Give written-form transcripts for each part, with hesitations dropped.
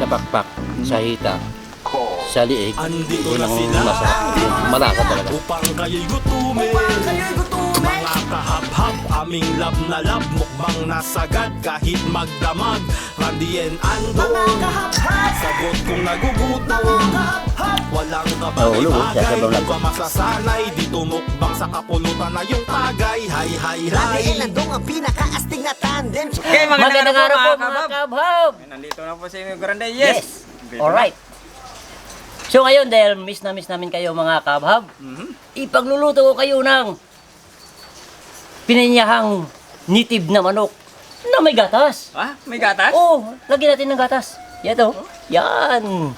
sa pakpak, sa hita, sa liig, yun ang masarap. Yung malasa talaga. Upang kayo'y gutumin, mga kahab-hab, aming lab na lab, mukbang nasagad kahit magdamag. Randy and Andong, sagot kung nagugutom, walang sasabaw lang. kabaliwagay, pa masasanay, dito mukbang sa kapulutan na yung tagay. Hay hay Randy hay. and Andong ang pinaka-astig na tandem. Okay, Magandang araw po mga kabab. kabab! Nandito na po si Amy Grande. Yes! Alright. So ngayon dahil miss na miss namin kayo mga kabab, ipagluluto ko kayo ng pininyahang native na manok na may gatas. Ah, may gatas? Oh, lagyan natin ng gatas. Yan to. Yan.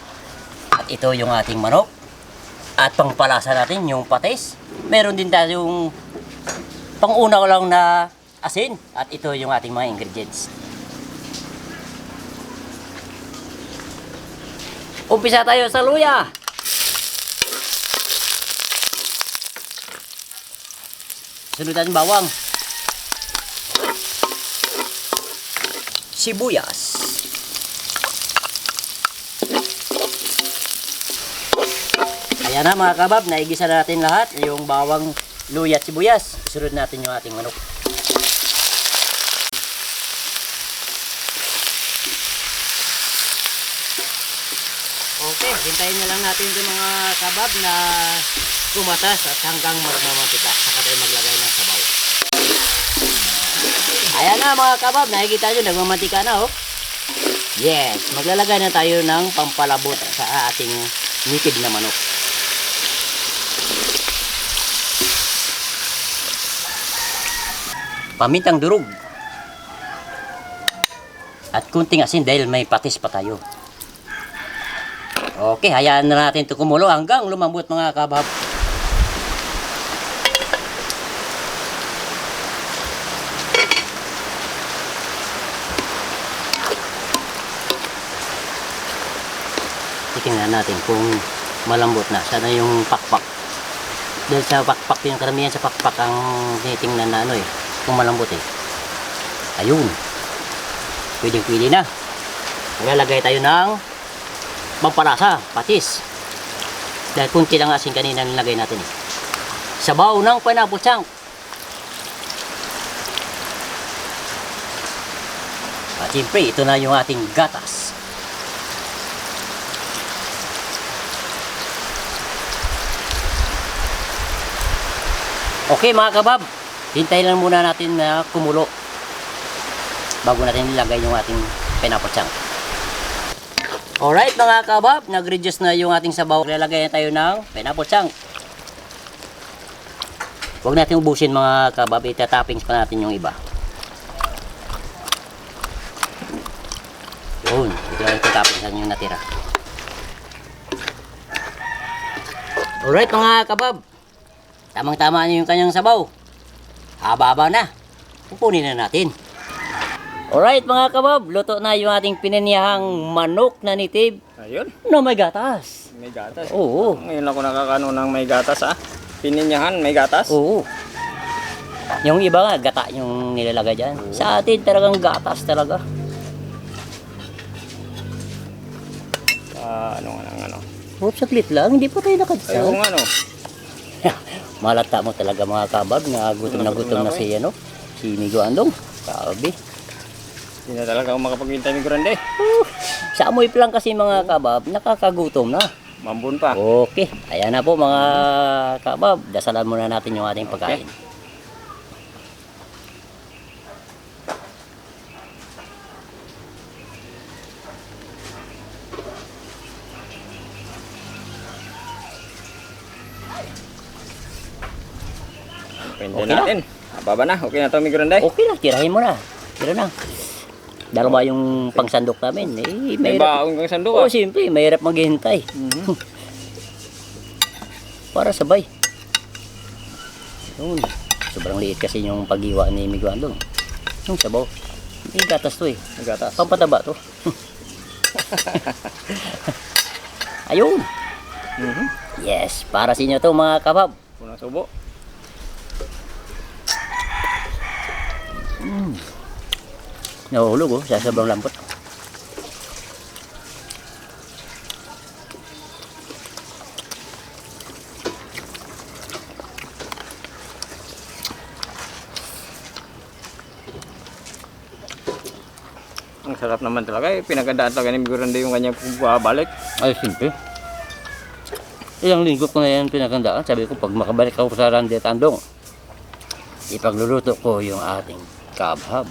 At ito yung ating manok. At pangpalasa natin yung patis. Meron din tayong panguna ko lang na asin. At ito yung ating mga ingredients. Umpisa tayo sa luya. Sunod natin bawang. Sibuyas. Ayan na mga kabab, naigisa natin lahat yung bawang, luya at sibuyas. Isunod natin yung ating manok. Okay, hintayin na lang natin yung mga kabab na kumatas at hanggang magmamantika. Saka tayo maglagay ng sabaw. Ayan na mga kabab, nakikita nyo, nagmamantika na oh. Yes, maglalagay na tayo ng pampalabot sa ating native na manok. Pamintang durog. At kunting asin dahil may patis pa tayo. Okay, hayaan na natin ito kumulo hanggang lumambot mga kabab. Tingnan natin kung malambot na. Sana yung pakpak. Dahil sa pakpak, yung karamihan sa pakpak ang tinitingnan na ano eh. Kung malambot eh. Ayun. Pwedeng-pwede na. Maglalagay tayo ng pampalasa, patis. Dahil kunti lang asin kanina nilagay natin eh. Sabaw ng pineapple chunk. At siyempre, ito na yung ating gatas. Okay mga kabab, hintayin lang muna natin na kumulo bago natin ilagay yung ating pineapple chunk. Alright mga kabab, nag-reduce na yung ating sabaw. Lalagay na tayo ng pineapple chunk. Huwag natin ubusin mga kabab, itatoppings pa natin yung iba. Yun, ito lang itatoppings yung natira. Alright mga kabab, tamang-tama na yung kanyang sabaw. Haba-haba na. Pupunin na natin. Alright mga kabab, luto na yung ating pinaniyahang manok na native Ayun, na may gatas. may gatas. Oo. Ngayon ako nakakano ng may gatas ah. Pininyahan, may gatas. Oo. Yung iba nga, gata yung nilalagay dyan. Sa atin talagang gatas talaga. Ano nga ng ano. Oh, saglit lang, hindi pa tayo Ayaw nakadsaw. kung ano. Malata mo talaga mga kabab, gutom na si ano, si Migo Andong. Sabi. Hindi na talaga ako makapaghintay ni Grande. Sa amoy pa lang kasi mga kabab, nakakagutom na. Mambun pa. Okay, ayan na po mga kabab, dasalan muna natin yung ating pagkain. Pwede Okay na. natin. Baba na. Okay na to, mi Grande. Okay lang, tirahin mo na. Tira na. Dalawa yung pangsandok namin. May baong kang sandok Oo, ah. siyempre, mahirap maghihintay. Para sabay. Yun. Sobrang liit kasi yung paghiwa ni Miguel. Yung sabaw. May gatas to eh. May gatas. Pampataba to. Ayun. Yes, para sa inyo to mga kabab. Unang subo. Nahulog oh, sa sobrang lambot. Ang sarap naman talaga eh. Pinagandaan talaga ni Migurande yung kanyang pagbabalik. Ay, simple. Ilang linggo ko na yan pinagandaan. Sabi ko, pag makabalik ako sa Randy at Andong, ipagluluto ko yung ating kabhab.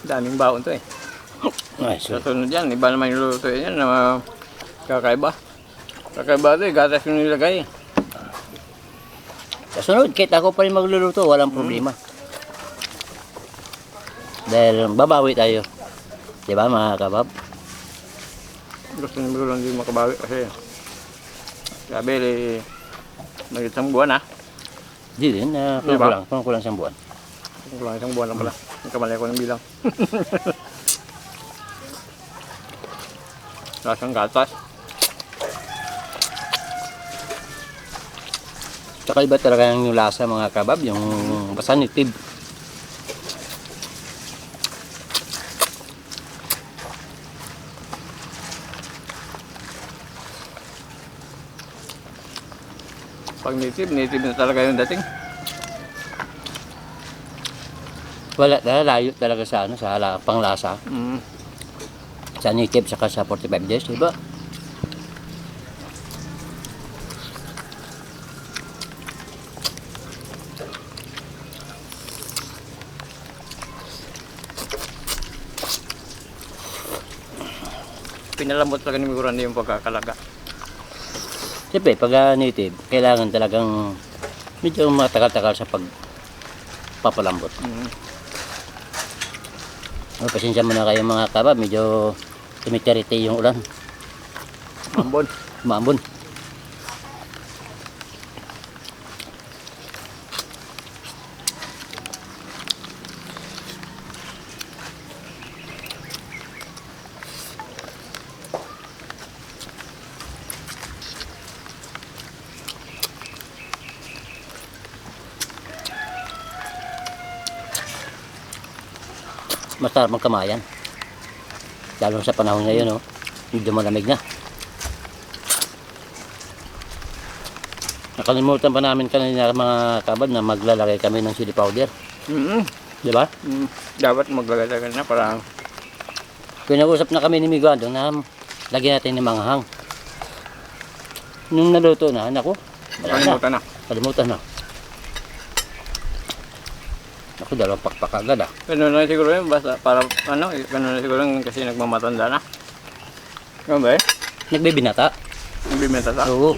Daming baon to eh. Ay, Sa so, sunod yan, iba naman yung luto yan na kakaiba. Kakaiba to eh, gatas yung nilagay. kasunod, kahit ako pa rin magluluto, walang problema. Dahil babawi tayo. Di ba mga kabab? Gusto ni Migurande makabawi kasi sabi eh, mag-isang buwan ah. Di din, Diba? kulang siyang buwan. Kulang isang buwan lang pala. Nagkamali ako ng bilang. Lasang gatas. Tsaka iba talaga yung lasa mga kabab, yung basta nitib. Pag native na talaga yung dating. Wala talaga, layo talaga sa ano, sa panglasa. Sa native saka sa 45 days, di ba? Pinalambot talaga ni Migurande yung pagkakalaga. Siyempre, pag native, kailangan talagang medyo matagal-tagal sa pagpapalambot. Oh, pasensya mo na kayo mga kabab, medyo tumitiriti yung ulan. Ambon. Maambon. Masarap magkamayan. Lalo sa panahon ngayon, oh, medyo malamig na. Nakalimutan pa namin kanina mga kabab na maglalagay kami ng chili powder. Di ba? Dapat maglagay talaga na para Pinag-usap na kami ni Miguel doon na lagyan natin ng manghang. Nung naluto na, naku, wala na. kalimutan na. Kalimutan na. Naku, dalawang pakpak agad ah. Ganun na siguro yun, basta para ano, ganun na siguro yun kasi nagmamatanda na. Ganun ba eh? Nagbibinata. Nagbibenta sa? Oo.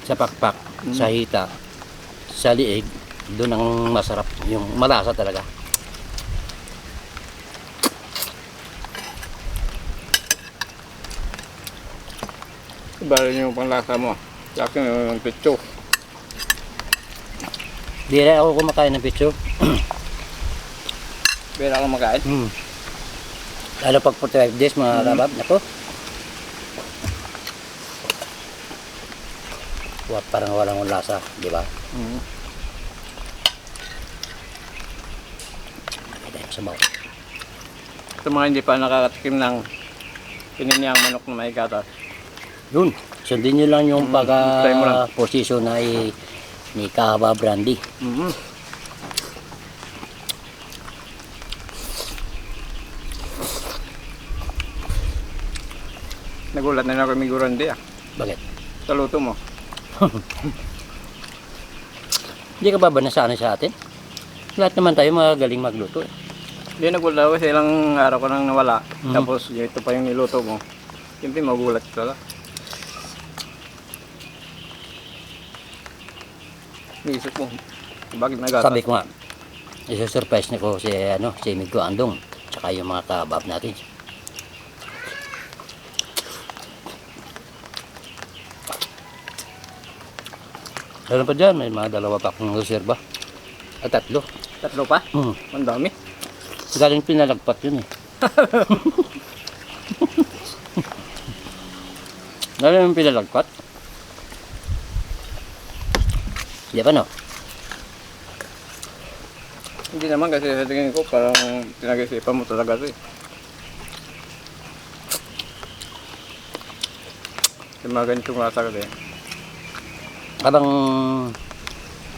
Sa pakpak, sa hita, sa liig, doon ang masarap, yung malasa talaga. Iba rin yung panglasa mo. Sa akin yung pitso. Di rin ako kumakain ng pitso. Pera ako makain. Lalo pag 45 days mga kabab, nako. Parang walang lasa, di ba? Ito yung sabaw. Sa mga hindi pa nakakatikim ng pininiang manok na may gatas. Yun, sundin nyo lang yung try mo lang. pagka-posisyon na ni Kahaba Brandy. Nagulat na ako Migurande ah. Bakit? Sa luto mo. Hindi ka ba nasanay sa atin? Lahat naman tayo magaling magluto. Hindi nagulat ako sa ilang araw ko nang nawala. Tapos ito pa yung niluto mo. Siyempre magulat ka. Isip mo. Bakit nagata? Sabi ko nga, isa-surprise na ko si Migo Andong, tsaka yung mga kabab natin. Meron pa dyan, may mga 2 pa akong reserva. At 3. Tatlo pa? Hmm. Ang dami. Galing pinalagpat yun eh. Galing yung pinalagpat. Di ba no? Hindi naman kasi sa tingin ko parang pinag-isipan mo talaga ito eh. Yung mga ganitong lasa kasi. Habang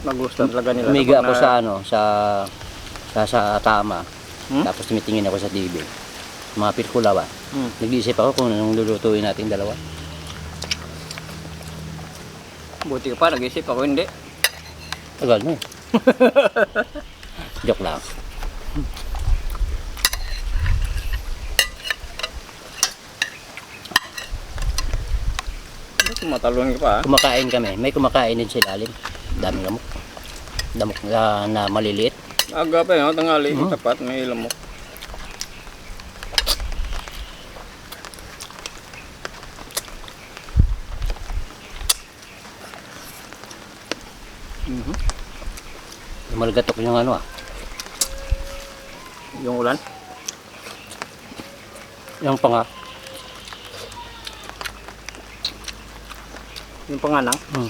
Magustuhan talaga nila. umiga ako Kapag sa ano, sa tama. Hmm? Tapos tumitingin ako sa TV. Mga pelikula ba? Hmm. Nag-iisip ako kung anong lulutuin natin dalawa. Buti ka pa, nag-isip ako hindi. Tagal na eh. Joke lang. Matalon ka pa ha. Kumakain kami. May kumakain din sa ilalim. Daming lamok. Lamok na maliliit. Aga pa yun, tangali, tapat, may ilam mo. Malgatok yung ano ah. Yung ulan. Yung panga. Yung panganang. Hmm.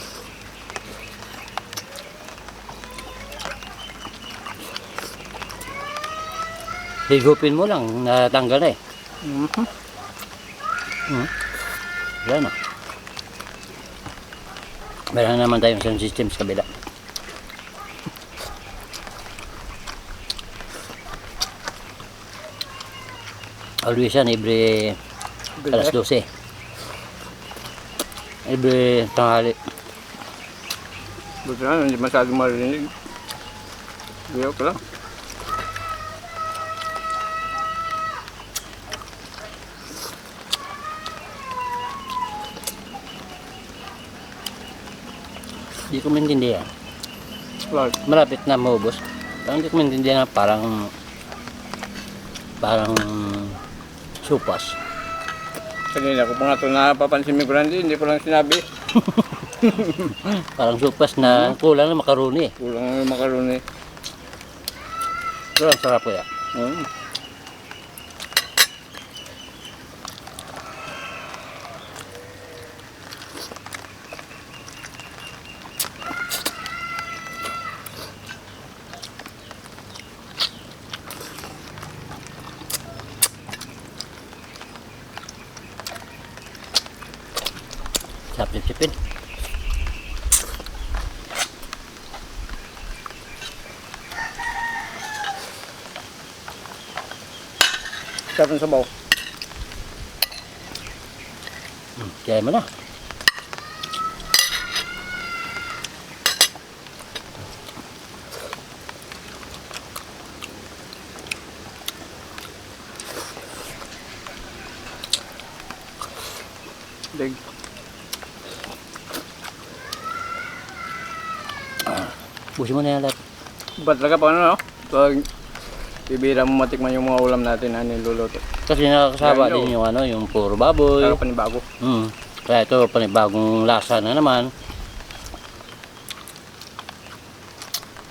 Higupin mo lang, natanggal na eh. Wala na. Meron naman tayong sound system sa kabila. Always yan, every alas 12. Every tanghali. Buti na, hindi masyadong marinig. Biyaw ka lang. Hindi ko maintindihan. Clark. Malapit na maubos. Parang hindi ko maintindihan na parang supas. Kanina ko pa nga ito napapansin mo Grande, hindi ko lang sinabi. Parang supas na kulang na makaroni eh. Kulang yung makaroni. Pero ang sarap ko yan. Sarap sipsipin. Sarap ng sabaw. Kaya mo na. Dig. Busin mo na yan lahat. Ba't talaga pa ano no? Pag bibira mo matikman yung mga ulam natin na niluluto. Kasi nakakasaba Yan, din yung ano, yung puro baboy. Saka panibago. Kaya ito, panibagong lasa na naman.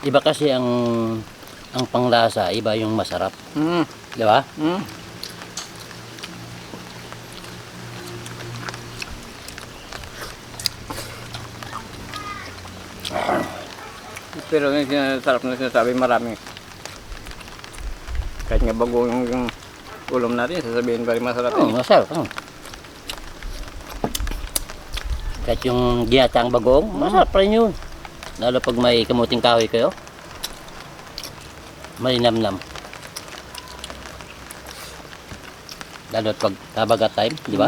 Iba kasi ang panglasa, iba yung masarap. Di ba? Pero yung sarap na sinasabi marami. Kahit nga bago yung ulam natin, sasabihin pa rin masarap. Oo, masarap. Kahit yung ginataang bagoong, masarap pa rin yun. Lalo pag may kamuting kahoy kayo. Malinamnam. Lalo pag kabagat time, di ba?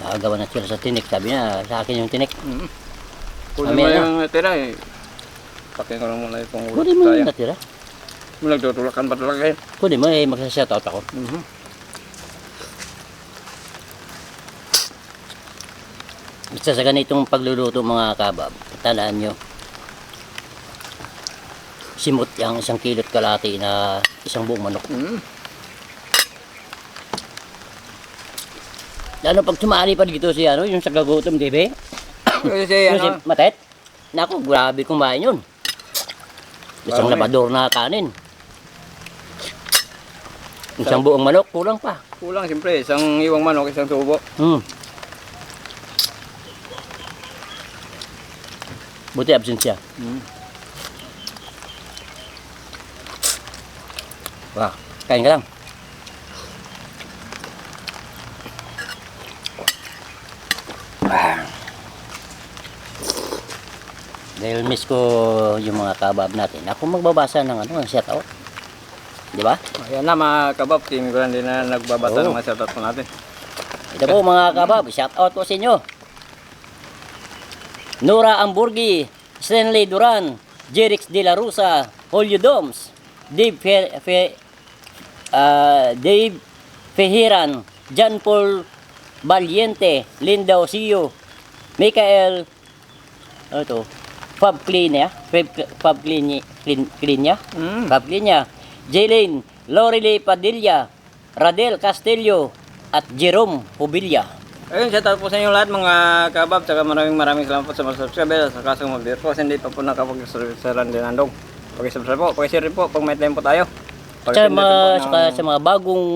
Nakagawa na sila sa tinik. Sabi niya, sa akin yung tinik. Kunin mo yung tira eh. Pati ko lang muna itong ulam. Kunin mo yung natira. Nagtutulakan pa talaga eh. Kunin mo eh, magsashoutout ako. Isa sa ganitong pagluluto mga kabab, tandaan nyo. Simot yung 1 kilot kalahati na isang buong manok. Lalo pag sumali pa dito si ano, yung sa gagutom, di ba? Kasi Yung si ano, Matet, naku, grabe kumain yun. Isang Marami. labador na kanin. Isang buong manok, kulang pa. kulang siyempre, isang iwang manok, isang tubo. Buti absent siya. Wah, kain ka lang. Dahil miss ko yung mga kabab natin. Ako magbabasa ng ano, ng shoutout. Di ba? Ayan na mga kabab, team ko lang din na nagbabasa Oo. ng mga shoutout po natin. Ito po mga kabab, shoutout po sa inyo. Nora Amburgi, Stanley Duran, Jerix De La Rosa, Julio Doms, Dave Fehiran, John Paul Valiente, Linda Osio, Michael, ano to? Fab Cleania, Fab Cleania, Fab Cleania, Jaylene, Lorelei Padilla, Radel Castillo, at Jerome Pobilla. Ayun, shoutout po sa inyo lahat mga kabab, saka maraming salamat po sa mga subscriber, saka sa mga viewer po, kasi hindi pa po nakapag-subscribe sa Randy Nandong. Pag-subscribe po, pag-share rin po, pag may time po tayo. Sa Pag-pindot mga, din po saka sa mga bagong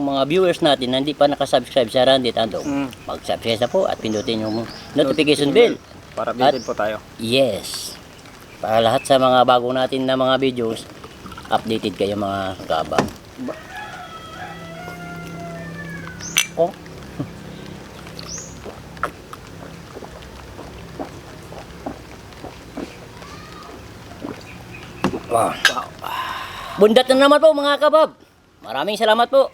mga viewers natin na hindi pa nakasubscribe sa Randy Tandong, mag-subscribe na po at pindutin yung notification bell. para updated po tayo. Yes. Para lahat sa mga bago natin na mga videos, updated kayo mga kabab. Oh. Wow. Bundat na naman po mga kabab. Maraming salamat po.